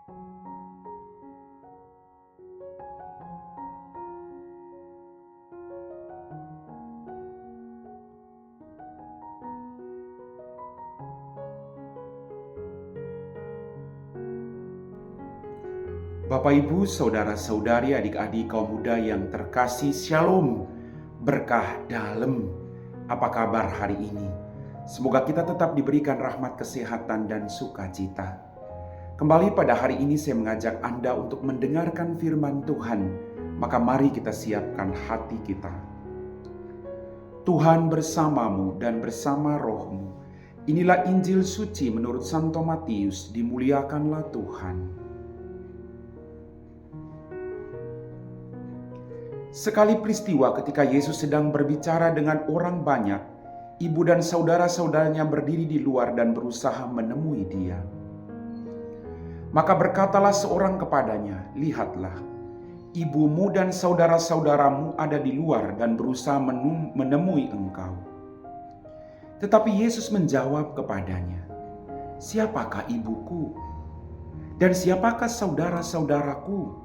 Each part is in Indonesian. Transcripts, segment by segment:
Bapak, Ibu, saudara-saudari, adik-adik kaum muda yang terkasih, Shalom, berkah dalam. Apa kabar hari ini? Semoga kita tetap diberikan rahmat kesehatan dan sukacita. Kembali pada hari ini saya mengajak Anda untuk mendengarkan firman Tuhan. Maka mari kita siapkan hati kita. Tuhan bersamamu dan bersama rohmu. Inilah Injil suci menurut Santo Matius. Dimuliakanlah Tuhan. Sekali peristiwa ketika Yesus sedang berbicara dengan orang banyak, ibu dan saudara-saudaranya berdiri di luar dan berusaha menemui dia. Maka berkatalah seorang kepadanya, "Lihatlah, ibumu dan saudara-saudaramu ada di luar dan berusaha menemui engkau." Tetapi Yesus menjawab kepadanya, "Siapakah ibuku? Dan siapakah saudara-saudaraku?"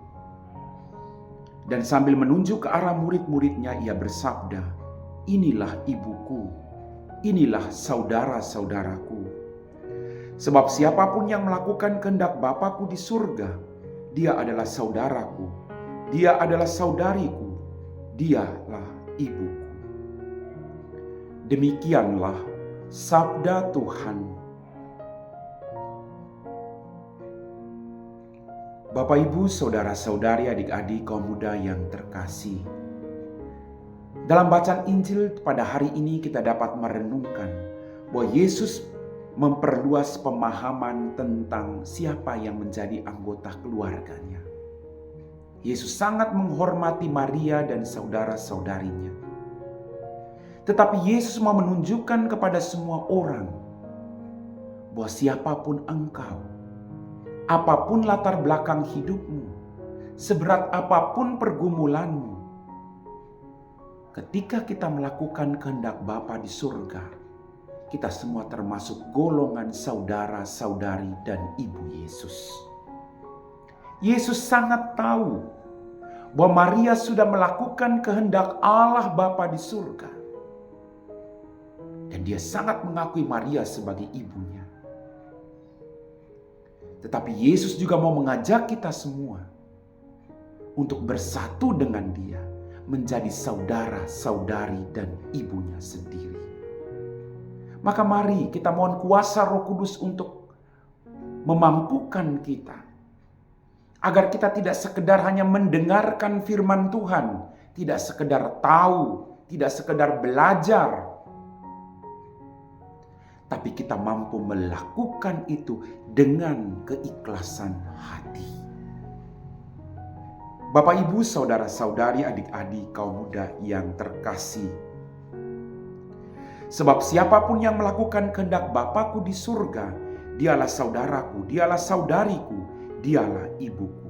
Dan sambil menunjuk ke arah murid-muridnya, ia bersabda, "Inilah ibuku, inilah saudara-saudaraku. Sebab siapapun yang melakukan kehendak Bapa-Ku di surga, dia adalah saudaraku, dia adalah saudariku, dialah ibuku." Demikianlah sabda Tuhan. Bapak, Ibu, saudara-saudari, adik-adik kaum muda yang terkasih. Dalam bacaan Injil pada hari ini kita dapat merenungkan bahwa Yesus memperluas pemahaman tentang siapa yang menjadi anggota keluarganya. Yesus sangat menghormati Maria dan saudara-saudarinya. Tetapi Yesus mau menunjukkan kepada semua orang bahwa siapapun engkau, apapun latar belakang hidupmu, seberat apapun pergumulanmu, ketika kita melakukan kehendak Bapa di surga, kita semua termasuk golongan saudara-saudari dan ibu Yesus. Yesus sangat tahu bahwa Maria sudah melakukan kehendak Allah Bapa di surga. Dan dia sangat mengakui Maria sebagai ibunya. Tetapi Yesus juga mau mengajak kita semua untuk bersatu dengan dia, menjadi saudara-saudari dan ibunya sendiri. Maka mari kita mohon kuasa Roh Kudus untuk memampukan kita, agar kita tidak sekedar hanya mendengarkan firman Tuhan, tidak sekedar tahu, tidak sekedar belajar, tapi kita mampu melakukan itu dengan keikhlasan hati. Bapak, Ibu, saudara-saudari, adik-adik kaum muda yang terkasih. Sebab siapapun yang melakukan kehendak Bapa-Ku di surga, dialah saudaraku, dialah saudariku, dialah ibuku.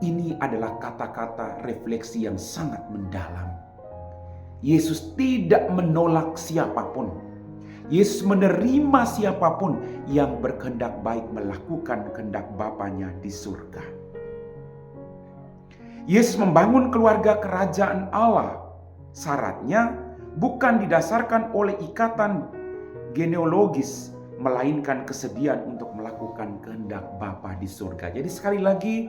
Ini adalah kata-kata refleksi yang sangat mendalam. Yesus tidak menolak siapapun. Yesus menerima siapapun yang berkehendak baik melakukan kehendak Bapanya di surga. Yesus membangun keluarga kerajaan Allah. Syaratnya bukan didasarkan oleh ikatan genealogis, melainkan kesediaan untuk melakukan kehendak Bapa di surga. Jadi sekali lagi,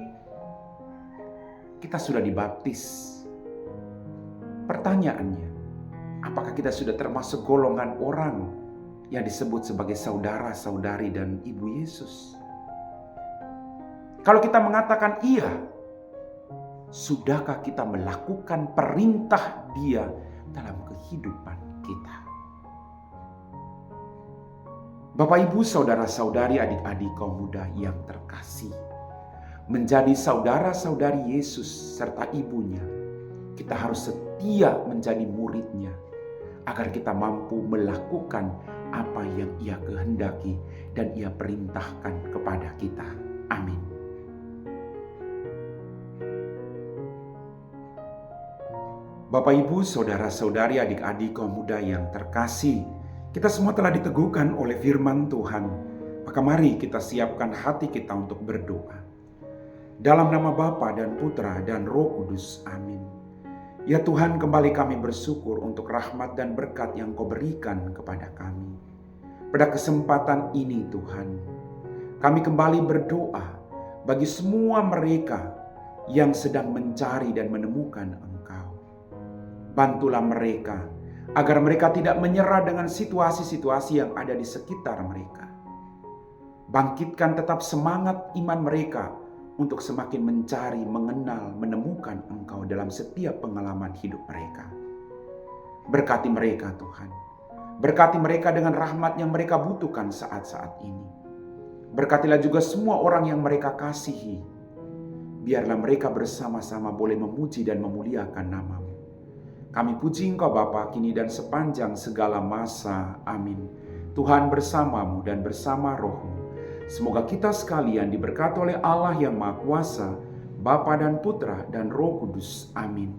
kita sudah dibaptis. Pertanyaannya, apakah kita sudah termasuk golongan orang yang disebut sebagai saudara-saudari dan ibu Yesus? Kalau kita mengatakan iya, sudahkah kita melakukan perintah Dia dalam kehidupan kita? Bapak, Ibu, saudara-saudari, adik-adik kaum muda yang terkasih, menjadi saudara-saudari Yesus serta ibunya, kita harus setia menjadi muridnya, agar kita mampu melakukan apa yang Ia kehendaki dan Ia perintahkan kepada kita. Amin. Bapak, Ibu, saudara-saudari, adik-adik kaum muda yang terkasih, kita semua telah diteguhkan oleh firman Tuhan Maka mari kita siapkan hati kita untuk berdoa. Dalam nama Bapa dan Putra dan Roh Kudus. Amin. Ya Tuhan, kembali kami bersyukur untuk rahmat dan berkat yang Kau berikan kepada kami. Pada kesempatan ini Tuhan, kami kembali berdoa bagi semua mereka yang sedang mencari dan menemukan Engkau. Bantulah mereka agar mereka tidak menyerah dengan situasi-situasi yang ada di sekitar mereka. Bangkitkan tetap semangat iman mereka untuk semakin mencari, mengenal, menemukan Engkau dalam setiap pengalaman hidup mereka. Berkati mereka Tuhan. Berkati mereka dengan rahmat yang mereka butuhkan saat-saat ini. Berkatilah juga semua orang yang mereka kasihi. Biarlah mereka bersama-sama boleh memuji dan memuliakan nama-Mu. Kami puji Engkau Bapa kini dan sepanjang segala masa. Amin. Tuhan bersama-Mu dan bersama Roh-Mu. Semoga kita sekalian diberkati oleh Allah yang Maha Kuasa, Bapa dan Putra dan Roh Kudus. Amin.